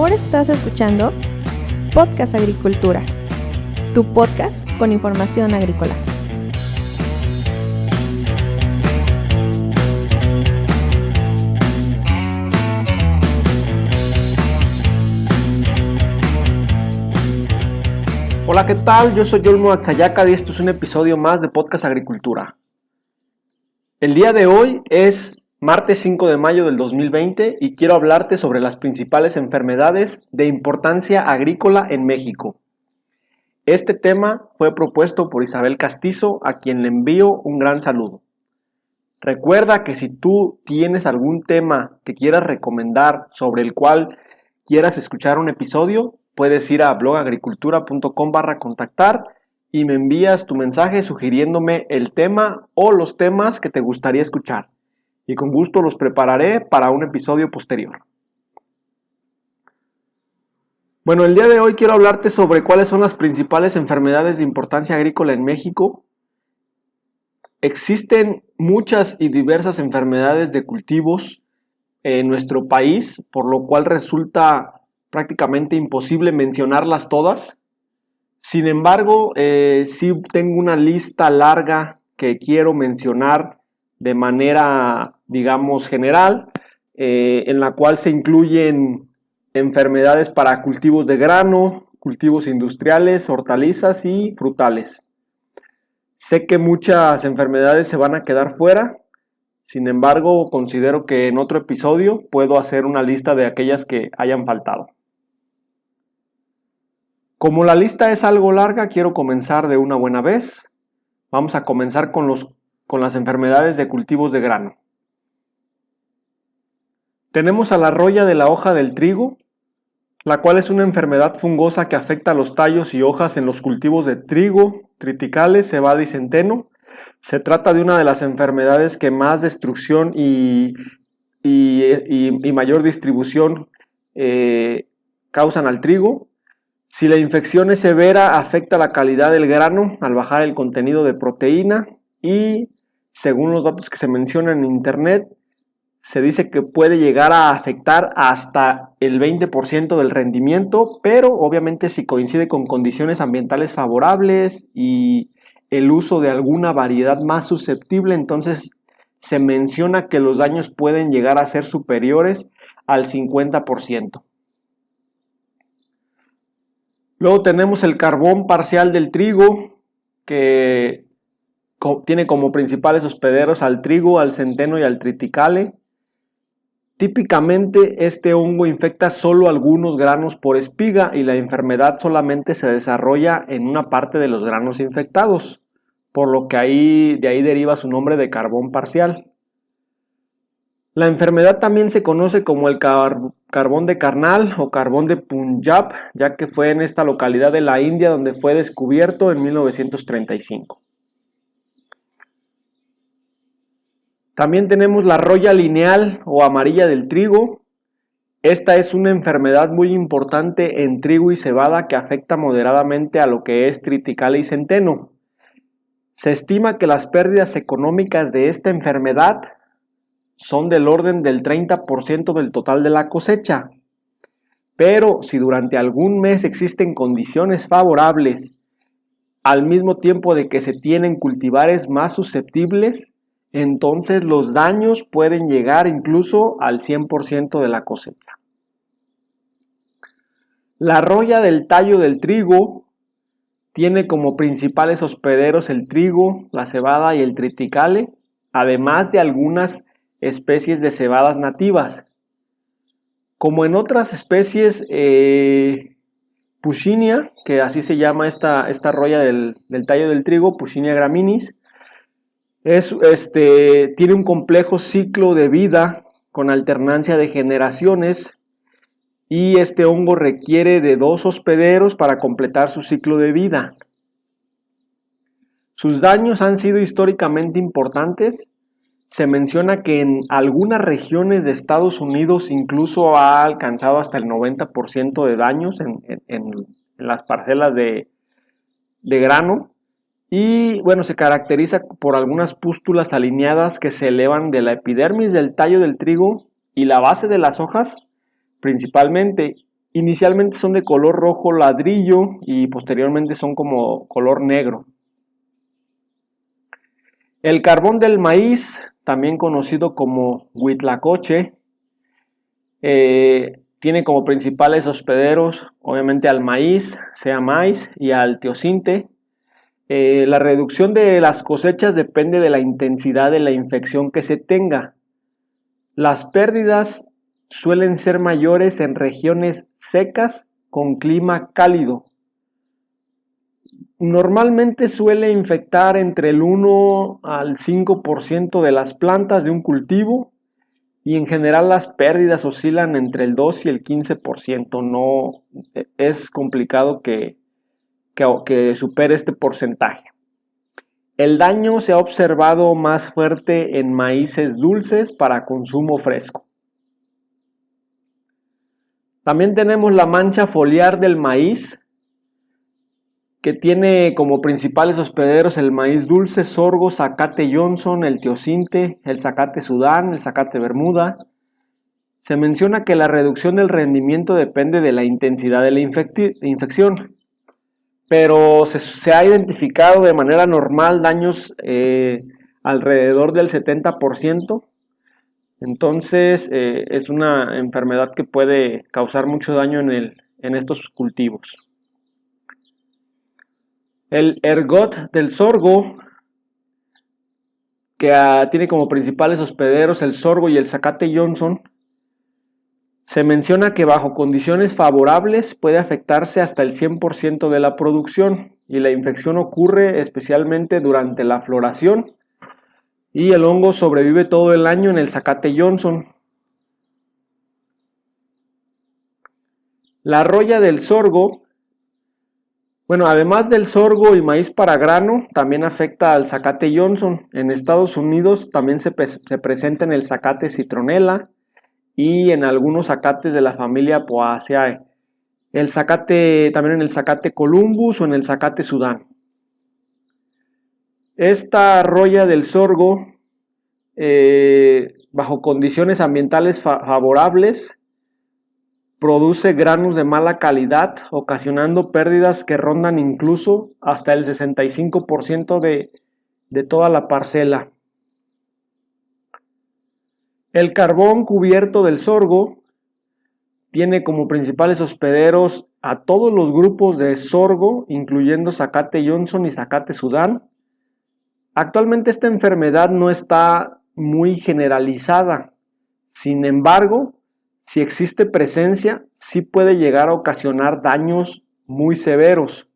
Ahora estás escuchando Podcast Agricultura, tu podcast con información agrícola. Hola, ¿qué tal? Yo soy Olmo Axayaca y esto es un episodio más de Podcast Agricultura. El día de hoy es martes 5 de mayo del 2020 y quiero hablarte sobre las principales enfermedades de importancia agrícola en México. Este tema fue propuesto por Isabel Castizo, a quien le envío un gran saludo. Recuerda que si tú tienes algún tema que quieras recomendar sobre el cual quieras escuchar un episodio, puedes ir a blogagricultura.com/contactar y me envías tu mensaje sugiriéndome el tema o los temas que te gustaría escuchar. Y con gusto los prepararé para un episodio posterior. Bueno, el día de hoy quiero hablarte sobre cuáles son las principales enfermedades de importancia agrícola en México. Existen muchas y diversas enfermedades de cultivos en nuestro país, por lo cual resulta prácticamente imposible mencionarlas todas. Sin embargo, sí tengo una lista larga que quiero mencionar de manera, digamos, general, en la cual se incluyen enfermedades para cultivos de grano, cultivos industriales, hortalizas y frutales. Sé que muchas enfermedades se van a quedar fuera, sin embargo, considero que en otro episodio puedo hacer una lista de aquellas que hayan faltado. Como la lista es algo larga, quiero comenzar de una buena vez. Vamos a comenzar con las enfermedades de cultivos de grano. Tenemos a la roya de la hoja del trigo, la cual es una enfermedad fungosa que afecta a los tallos y hojas en los cultivos de trigo, triticales, cebada y centeno. Se trata de una de las enfermedades que más destrucción y mayor distribución causan al trigo. Si la infección es severa, afecta la calidad del grano al bajar el contenido de proteína y, según los datos que se mencionan en internet, se dice que puede llegar a afectar hasta el 20% del rendimiento, pero obviamente si coincide con condiciones ambientales favorables y el uso de alguna variedad más susceptible, entonces se menciona que los daños pueden llegar a ser superiores al 50%. Luego tenemos el carbón parcial del trigo, que tiene como principales hospederos al trigo, al centeno y al triticale. Típicamente este hongo infecta solo algunos granos por espiga y la enfermedad solamente se desarrolla en una parte de los granos infectados, por lo que de ahí deriva su nombre de carbón parcial. La enfermedad también se conoce como el carbón de Karnal o carbón de Punjab, ya que fue en esta localidad de la India donde fue descubierto en 1935. También tenemos la roya lineal o amarilla del trigo. Esta es una enfermedad muy importante en trigo y cebada que afecta moderadamente a lo que es triticale y centeno. Se estima que las pérdidas económicas de esta enfermedad son del orden del 30% del total de la cosecha. Pero si durante algún mes existen condiciones favorables, al mismo tiempo de que se tienen cultivares más susceptibles, entonces los daños pueden llegar incluso al 100% de la cosecha. La roya del tallo del trigo tiene como principales hospederos el trigo, la cebada y el triticale, además de algunas especies de cebadas nativas. Como en otras especies, Puccinia, que así se llama esta roya del tallo del trigo, Puccinia graminis, tiene un complejo ciclo de vida con alternancia de generaciones y este hongo requiere de 2 hospederos para completar su ciclo de vida. Sus daños han sido históricamente importantes. Se menciona que en algunas regiones de Estados Unidos incluso ha alcanzado hasta el 90% de daños en las parcelas de grano. Y bueno, se caracteriza por algunas pústulas alineadas que se elevan de la epidermis del tallo del trigo y la base de las hojas principalmente, Inicialmente son de color rojo ladrillo y posteriormente son como color negro. El carbón del maíz, también conocido como huitlacoche, tiene como principales hospederos obviamente al maíz, sea maíz, y al teosinte. La reducción de las cosechas depende de la intensidad de la infección que se tenga. Las pérdidas suelen ser mayores en regiones secas con clima cálido. Normalmente suele infectar entre el 1 al 5% de las plantas de un cultivo y en general las pérdidas oscilan entre el 2 y el 15%. No es complicado que supere este porcentaje. El daño se ha observado más fuerte en maíces dulces para consumo fresco. También tenemos la mancha foliar del maíz, que tiene como principales hospederos el maíz dulce, sorgo, zacate Johnson, el teosinte, el zacate Sudán, el zacate Bermuda. Se menciona que la reducción del rendimiento depende de la intensidad de la infección, pero se ha identificado de manera normal daños alrededor del 70%. Entonces es una enfermedad que puede causar mucho daño en estos cultivos. El ergot del sorgo, que tiene como principales hospederos el sorgo y el zacate Johnson, se menciona que bajo condiciones favorables puede afectarse hasta el 100% de la producción y la infección ocurre especialmente durante la floración y el hongo sobrevive todo el año en el zacate Johnson. La roya del sorgo, además del sorgo y maíz para grano, también afecta al zacate Johnson. En Estados Unidos también se presenta en el zacate citronella y en algunos zacates de la familia Poaceae. También en el zacate Columbus o en el zacate Sudán. Esta roya del sorgo, bajo condiciones ambientales favorables, produce granos de mala calidad, ocasionando pérdidas que rondan incluso hasta el 65% de toda la parcela. El carbón cubierto del sorgo tiene como principales hospederos a todos los grupos de sorgo, incluyendo zacate Johnson y zacate Sudán. Actualmente esta enfermedad no está muy generalizada. Sin embargo, si existe presencia, sí puede llegar a ocasionar daños muy severos.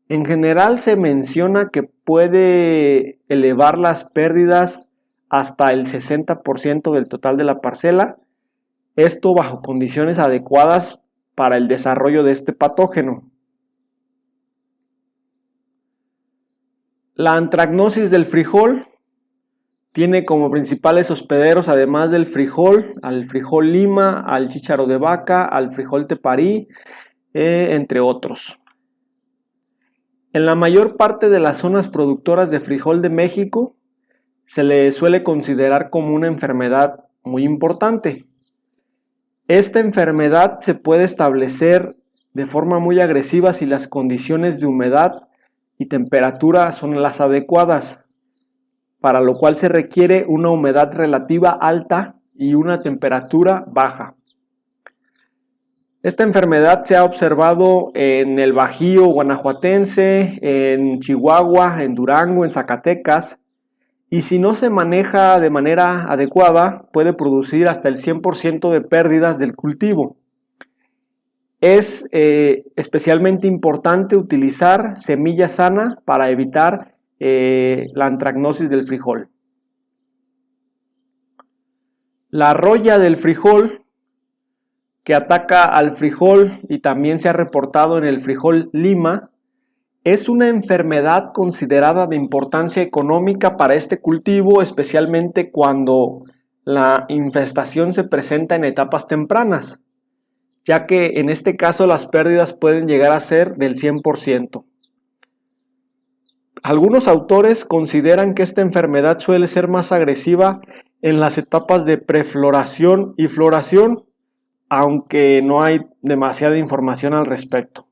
En general se menciona que puede elevar las pérdidas hasta el 60% del total de la parcela, esto bajo condiciones adecuadas para el desarrollo de este patógeno. La antracnosis del frijol tiene como principales hospederos, además del frijol, al frijol lima, al chícharo de vaca, al frijol teparí, entre otros. En la mayor parte de las zonas productoras de frijol de México, se le suele considerar como una enfermedad muy importante. Esta enfermedad se puede establecer de forma muy agresiva si las condiciones de humedad y temperatura son las adecuadas, para lo cual se requiere una humedad relativa alta y una temperatura baja. Esta enfermedad se ha observado en el Bajío guanajuatense, en Chihuahua, en Durango, en Zacatecas, y si no se maneja de manera adecuada, puede producir hasta el 100% de pérdidas del cultivo. Es especialmente importante utilizar semilla sana para evitar la antracnosis del frijol. La roya del frijol, que ataca al frijol y también se ha reportado en el frijol lima, es una enfermedad considerada de importancia económica para este cultivo, especialmente cuando la infestación se presenta en etapas tempranas, ya que en este caso las pérdidas pueden llegar a ser del 100%. Algunos autores consideran que esta enfermedad suele ser más agresiva en las etapas de prefloración y floración, aunque no hay demasiada información al respecto.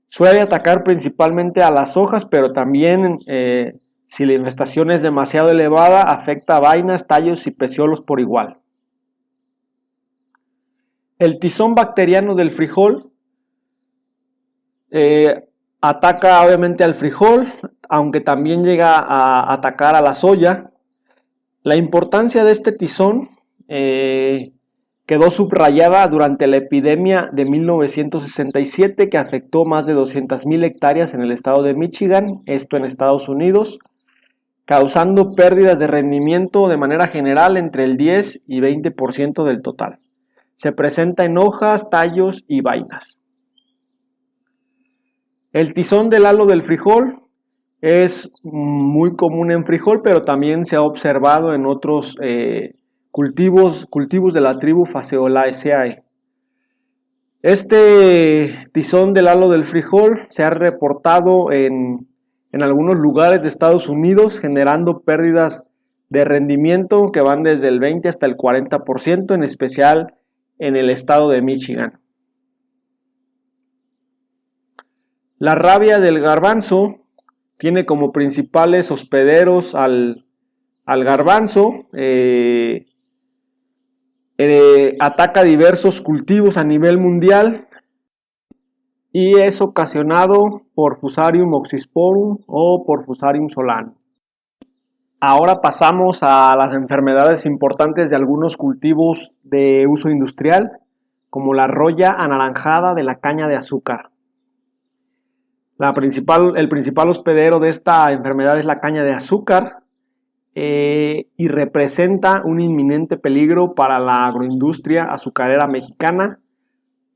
Suele atacar principalmente a las hojas, pero también si la infestación es demasiado elevada, afecta a vainas, tallos y peciolos por igual. El tizón bacteriano del frijol ataca obviamente al frijol, aunque también llega a atacar a la soya. La importancia de este tizón quedó subrayada durante la epidemia de 1967 que afectó más de 200,000 hectáreas en el estado de Michigan, esto en Estados Unidos, causando pérdidas de rendimiento de manera general entre el 10 y 20% del total. Se presenta en hojas, tallos y vainas. El tizón del halo del frijol es muy común en frijol, pero también se ha observado en otros cultivos de la tribu Phaseolaceae. Este tizón del halo del frijol se ha reportado en algunos lugares de Estados Unidos, generando pérdidas de rendimiento que van desde el 20 hasta el 40%, en especial en el estado de Michigan. La rabia del garbanzo tiene como principales hospederos al garbanzo, ataca diversos cultivos a nivel mundial y es ocasionado por Fusarium oxysporum o por Fusarium solanum. Ahora pasamos a las enfermedades importantes de algunos cultivos de uso industrial, como la roya anaranjada de la caña de azúcar. El principal hospedero de esta enfermedad es la caña de azúcar y representa un inminente peligro para la agroindustria azucarera mexicana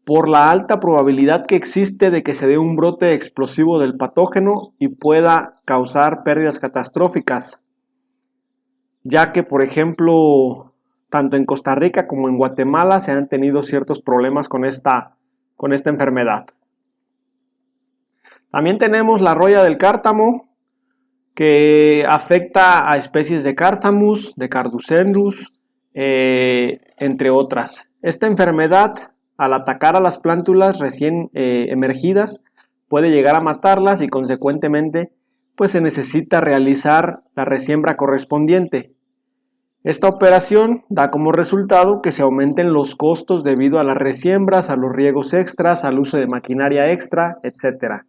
por la alta probabilidad que existe de que se dé un brote explosivo del patógeno y pueda causar pérdidas catastróficas, ya que, por ejemplo, tanto en Costa Rica como en Guatemala se han tenido ciertos problemas con esta enfermedad. También tenemos la roya del cártamo, que afecta a especies de Cártamus, de Carducendus, entre otras. Esta enfermedad, al atacar a las plántulas recién emergidas, puede llegar a matarlas y consecuentemente pues se necesita realizar la resiembra correspondiente. Esta operación da como resultado que se aumenten los costos debido a las resiembras, a los riegos extras, al uso de maquinaria extra, etc.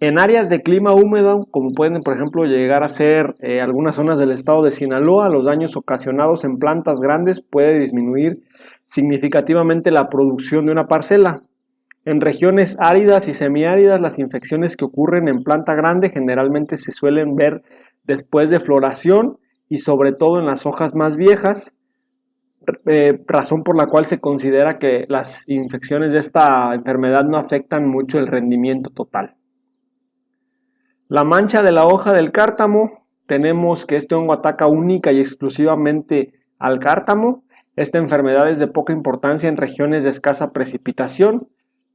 En áreas de clima húmedo, como pueden por ejemplo llegar a ser algunas zonas del estado de Sinaloa, los daños ocasionados en plantas grandes puede disminuir significativamente la producción de una parcela. En regiones áridas y semiáridas, las infecciones que ocurren en planta grande generalmente se suelen ver después de floración y sobre todo en las hojas más viejas, razón por la cual se considera que las infecciones de esta enfermedad no afectan mucho el rendimiento total. La mancha de la hoja del cártamo, tenemos que este hongo ataca única y exclusivamente al cártamo. Esta enfermedad es de poca importancia en regiones de escasa precipitación,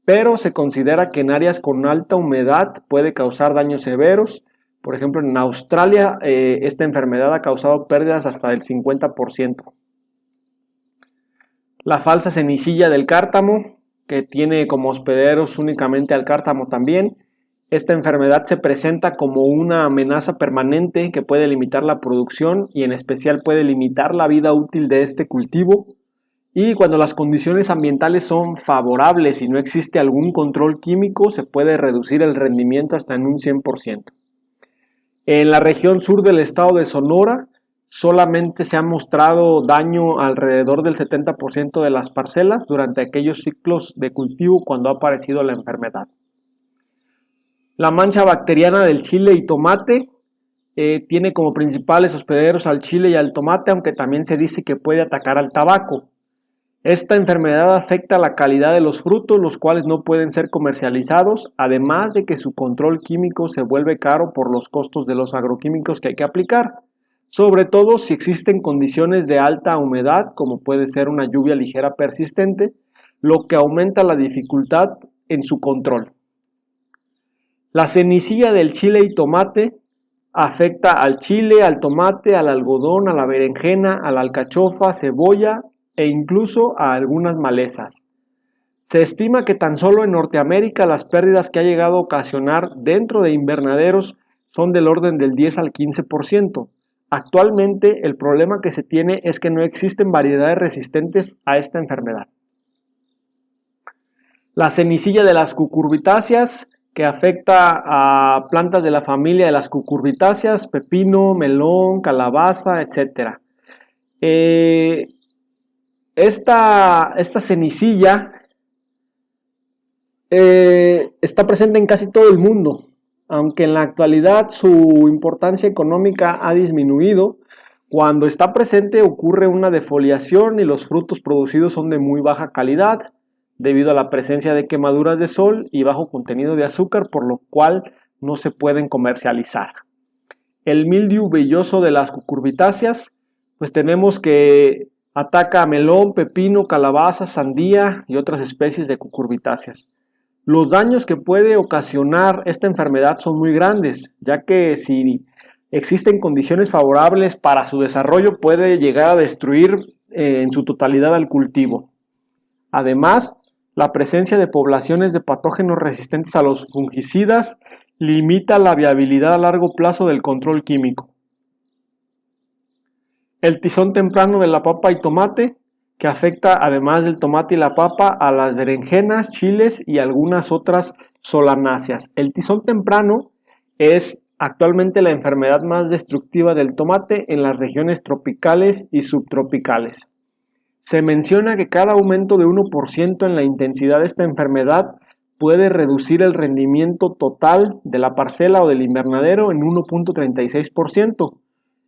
pero se considera que en áreas con alta humedad puede causar daños severos. Por ejemplo, en Australia esta enfermedad ha causado pérdidas hasta del 50%. La falsa cenicilla del cártamo, que tiene como hospederos únicamente al cártamo también. Esta enfermedad se presenta como una amenaza permanente que puede limitar la producción y en especial puede limitar la vida útil de este cultivo. Y cuando las condiciones ambientales son favorables y no existe algún control químico, se puede reducir el rendimiento hasta en un 100%. En la región sur del estado de Sonora, solamente se ha mostrado daño alrededor del 70% de las parcelas durante aquellos ciclos de cultivo cuando ha aparecido la enfermedad. La mancha bacteriana del chile y tomate tiene como principales hospederos al chile y al tomate, aunque también se dice que puede atacar al tabaco. Esta enfermedad afecta la calidad de los frutos, los cuales no pueden ser comercializados, además de que su control químico se vuelve caro por los costos de los agroquímicos que hay que aplicar, sobre todo si existen condiciones de alta humedad, como puede ser una lluvia ligera persistente, lo que aumenta la dificultad en su control. La cenicilla del chile y tomate afecta al chile, al tomate, al algodón, a la berenjena, a la alcachofa, cebolla e incluso a algunas malezas. Se estima que tan solo en Norteamérica las pérdidas que ha llegado a ocasionar dentro de invernaderos son del orden del 10 al 15%. Actualmente el problema que se tiene es que no existen variedades resistentes a esta enfermedad. La cenicilla de las cucurbitáceas, que afecta a plantas de la familia de las cucurbitáceas, pepino, melón, calabaza, etc. Esta cenicilla está presente en casi todo el mundo, aunque en la actualidad su importancia económica ha disminuido. Cuando está presente ocurre una defoliación y los frutos producidos son de muy baja calidad, debido a la presencia de quemaduras de sol y bajo contenido de azúcar, por lo cual no se pueden comercializar. El mildiu velloso de las cucurbitáceas, pues tenemos que ataca a melón, pepino, calabaza, sandía y otras especies de cucurbitáceas. Los daños que puede ocasionar esta enfermedad son muy grandes, ya que si existen condiciones favorables para su desarrollo puede llegar a destruir en su totalidad al cultivo. Además, la presencia de poblaciones de patógenos resistentes a los fungicidas limita la viabilidad a largo plazo del control químico. El tizón temprano de la papa y tomate, que afecta además del tomate y la papa a las berenjenas, chiles y algunas otras solanáceas. El tizón temprano es actualmente la enfermedad más destructiva del tomate en las regiones tropicales y subtropicales. Se menciona que cada aumento de 1% en la intensidad de esta enfermedad puede reducir el rendimiento total de la parcela o del invernadero en 1.36%.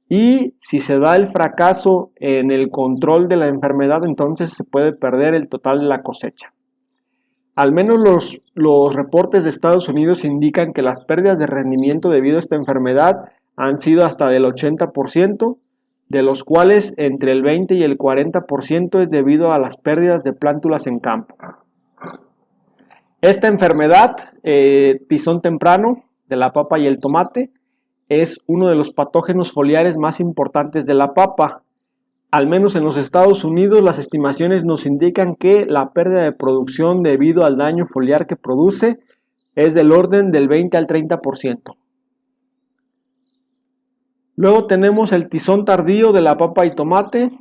Y si se da el fracaso en el control de la enfermedad, entonces se puede perder el total de la cosecha. Al menos los reportes de Estados Unidos indican que las pérdidas de rendimiento debido a esta enfermedad han sido hasta del 80%, de los cuales entre el 20 y el 40% es debido a las pérdidas de plántulas en campo. Esta enfermedad, tizón temprano de la papa y el tomate, es uno de los patógenos foliares más importantes de la papa. Al menos en los Estados Unidos, las estimaciones nos indican que la pérdida de producción debido al daño foliar que produce es del orden del 20 al 30%. Luego tenemos el tizón tardío de la papa y tomate.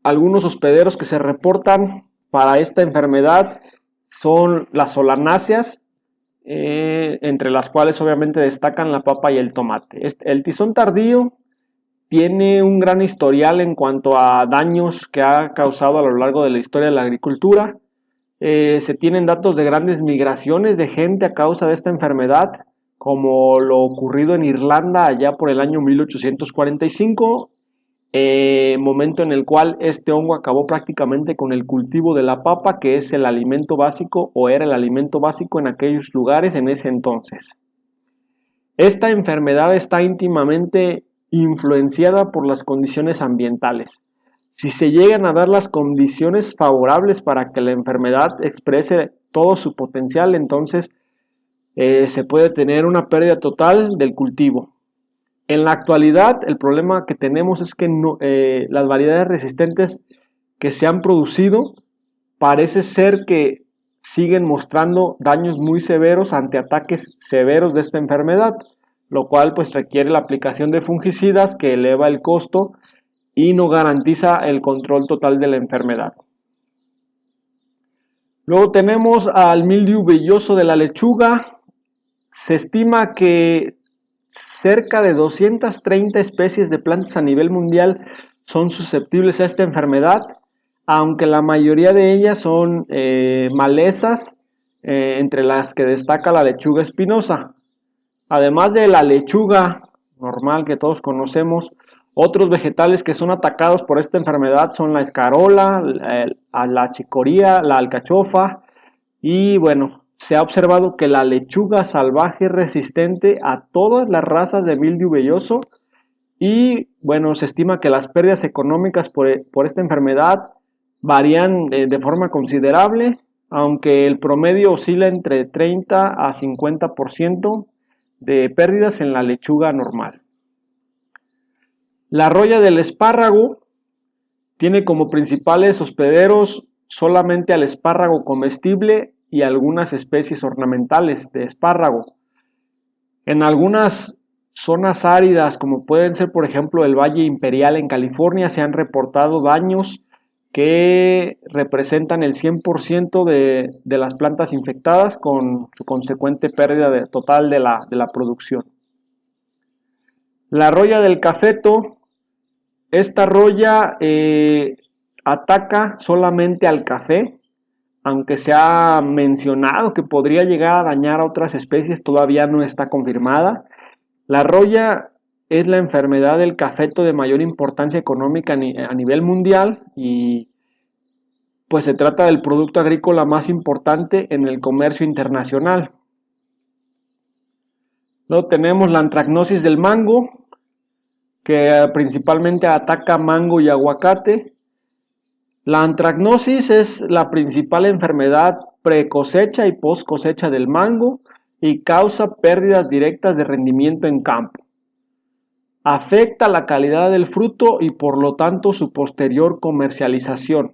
Algunos hospederos que se reportan para esta enfermedad son las solanáceas, entre las cuales obviamente destacan la papa y el tomate. El tizón tardío tiene un gran historial en cuanto a daños que ha causado a lo largo de la historia de la agricultura. Se tienen datos de grandes migraciones de gente a causa de esta enfermedad, como lo ocurrido en Irlanda allá por el año 1845, momento en el cual este hongo acabó prácticamente con el cultivo de la papa, que es el alimento básico o era el alimento básico en aquellos lugares en ese entonces. Esta enfermedad está íntimamente influenciada por las condiciones ambientales. Si se llegan a dar las condiciones favorables para que la enfermedad exprese todo su potencial, entonces se puede tener una pérdida total del cultivo. En la actualidad, el problema que tenemos es que las variedades resistentes que se han producido parece ser que siguen mostrando daños muy severos ante ataques severos de esta enfermedad, lo cual pues requiere la aplicación de fungicidas que eleva el costo y no garantiza el control total de la enfermedad. Luego tenemos al mildiu velloso de la lechuga. Se estima que cerca de 230 especies de plantas a nivel mundial son susceptibles a esta enfermedad, aunque la mayoría de ellas son malezas, entre las que destaca la lechuga espinosa. Además de la lechuga normal que todos conocemos, otros vegetales que son atacados por esta enfermedad son la escarola, la chicoría, la alcachofa y bueno, se ha observado que la lechuga salvaje es resistente a todas las razas de mildiu velloso y bueno, se estima que las pérdidas económicas por esta enfermedad varían de forma considerable, aunque el promedio oscila entre 30 a 50% de pérdidas en la lechuga normal. La roya del espárrago Tiene como principales hospederos solamente al espárrago comestible y algunas especies ornamentales de espárrago. En algunas zonas áridas, como pueden ser por ejemplo el Valle Imperial en California, se han reportado daños que representan el 100% de las plantas infectadas, con su consecuente pérdida total de la producción. La roya del cafeto. Esta roya ataca solamente al café, aunque se ha mencionado que podría llegar a dañar a otras especies, todavía no está confirmada. La roya es la enfermedad del cafeto de mayor importancia económica a nivel mundial y pues se trata del producto agrícola más importante en el comercio internacional. Luego tenemos la antracnosis del mango, que principalmente ataca mango y aguacate. La antracnosis es la principal enfermedad pre-cosecha y post-cosecha del mango y causa pérdidas directas de rendimiento en campo. Afecta la calidad del fruto y por lo tanto su posterior comercialización.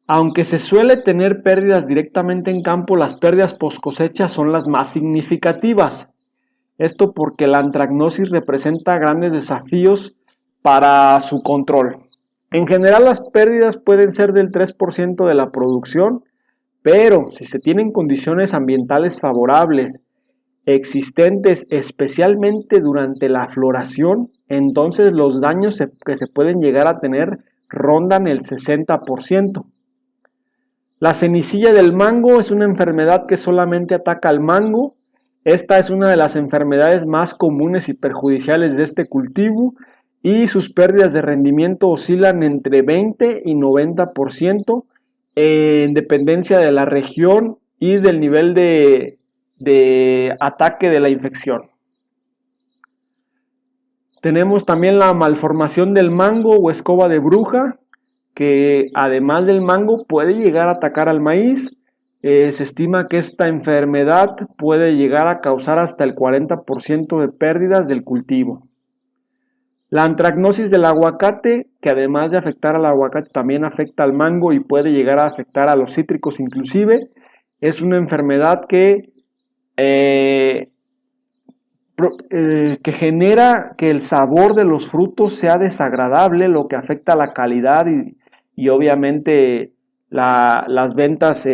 Aunque se suele tener pérdidas directamente en campo, las pérdidas post-cosecha son las más significativas. Esto porque la antracnosis representa grandes desafíos para su control. En general, las pérdidas pueden ser del 3% de la producción, pero si se tienen condiciones ambientales favorables existentes, especialmente durante la floración, entonces los daños que se pueden llegar a tener rondan el 60%. La cenicilla del mango es una enfermedad que solamente ataca al mango. Esta es una de las enfermedades más comunes y perjudiciales de este cultivo y sus pérdidas de rendimiento oscilan entre 20 y 90% en dependencia de la región y del nivel de ataque de la infección. Tenemos también la malformación del mango o escoba de bruja, que además del mango puede llegar a atacar al maíz. Se estima que esta enfermedad puede llegar a causar hasta el 40% de pérdidas del cultivo. La antracnosis del aguacate, que además de afectar al aguacate también afecta al mango y puede llegar a afectar a los cítricos inclusive, es una enfermedad que genera que el sabor de los frutos sea desagradable, lo que afecta la calidad y obviamente las ventas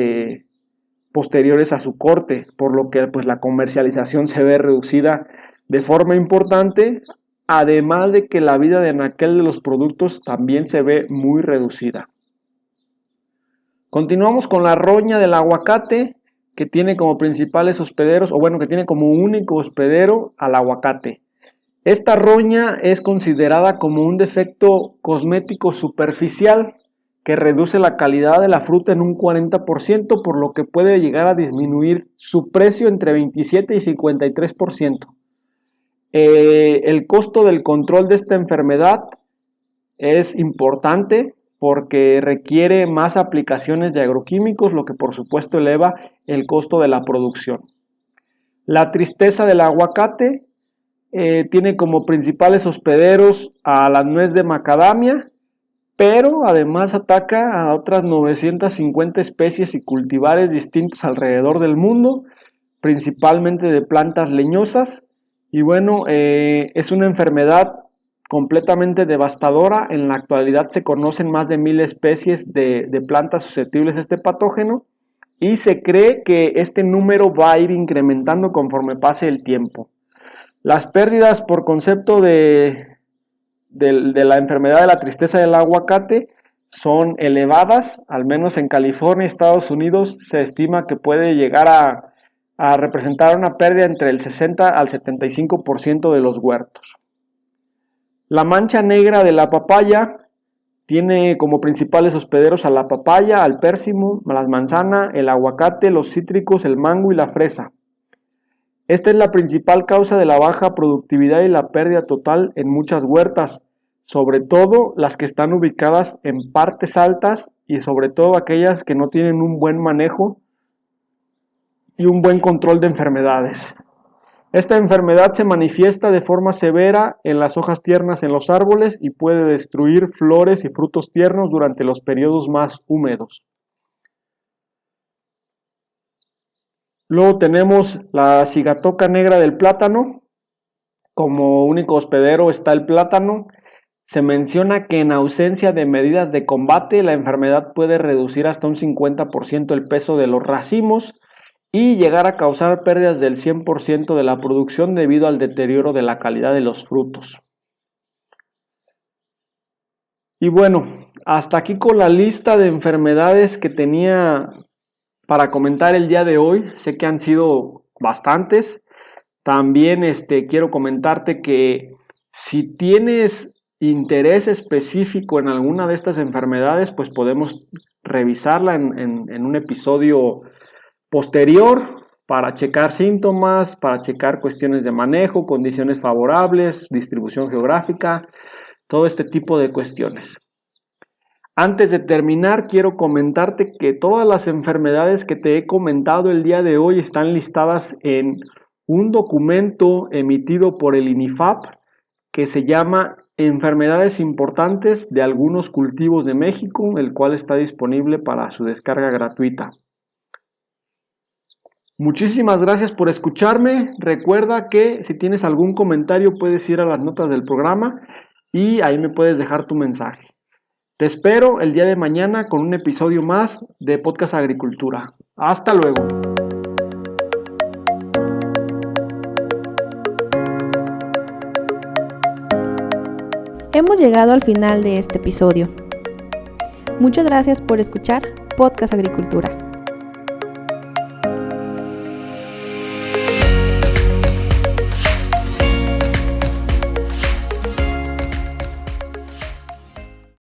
posteriores a su corte, por lo que pues la comercialización se ve reducida de forma importante, además de que la vida de anaquel de los productos también se ve muy reducida. Continuamos con la roña del aguacate, que tiene como principales hospederos, que tiene como único hospedero al aguacate. Esta roña es considerada como un defecto cosmético superficial que reduce la calidad de la fruta en un 40%, por lo que puede llegar a disminuir su precio entre 27 y 53%. El costo del control de esta enfermedad es importante porque requiere más aplicaciones de agroquímicos, lo que por supuesto eleva el costo de la producción. La tristeza del aguacate tiene como principales hospederos a la nuez de macadamia, pero además ataca a otras 950 especies y cultivares distintos alrededor del mundo, principalmente de plantas leñosas. Y es una enfermedad completamente devastadora. En la actualidad se conocen más de 1000 especies de plantas susceptibles a este patógeno y se cree que este número va a ir incrementando conforme pase el tiempo. Las pérdidas por concepto de la enfermedad de la tristeza del aguacate son elevadas, al menos en California y Estados Unidos se estima que puede llegar a representar una pérdida entre el 60 al 75% de los huertos. La mancha negra de la papaya tiene como principales hospederos a la papaya, al pérsimo, la manzana, el aguacate, los cítricos, el mango y la fresa. Esta es la principal causa de la baja productividad y la pérdida total en muchas huertas, sobre todo las que están ubicadas en partes altas y sobre todo aquellas que no tienen un buen manejo y un buen control de enfermedades. Esta enfermedad se manifiesta de forma severa en las hojas tiernas en los árboles y puede destruir flores y frutos tiernos durante los periodos más húmedos. Luego tenemos la cigatoca negra del plátano. Como único hospedero está el plátano. Se menciona que en ausencia de medidas de combate, la enfermedad puede reducir hasta un 50% el peso de los racimos y llegar a causar pérdidas del 100% de la producción debido al deterioro de la calidad de los frutos. Y bueno, hasta aquí con la lista de enfermedades que tenía para comentar el día de hoy. Sé que han sido bastantes. También quiero comentarte que si tienes interés específico en alguna de estas enfermedades, pues podemos revisarla en un episodio posterior para checar síntomas, para checar cuestiones de manejo, condiciones favorables, distribución geográfica, todo este tipo de cuestiones. Antes de terminar, quiero comentarte que todas las enfermedades que te he comentado el día de hoy están listadas en un documento emitido por el INIFAP que se llama Enfermedades importantes de algunos cultivos de México, el cual está disponible para su descarga gratuita. Muchísimas gracias por escucharme. Recuerda que si tienes algún comentario puedes ir a las notas del programa y ahí me puedes dejar tu mensaje. Te espero el día de mañana con un episodio más de Podcast Agricultura. Hasta luego. Hemos llegado al final de este episodio. Muchas gracias por escuchar Podcast Agricultura.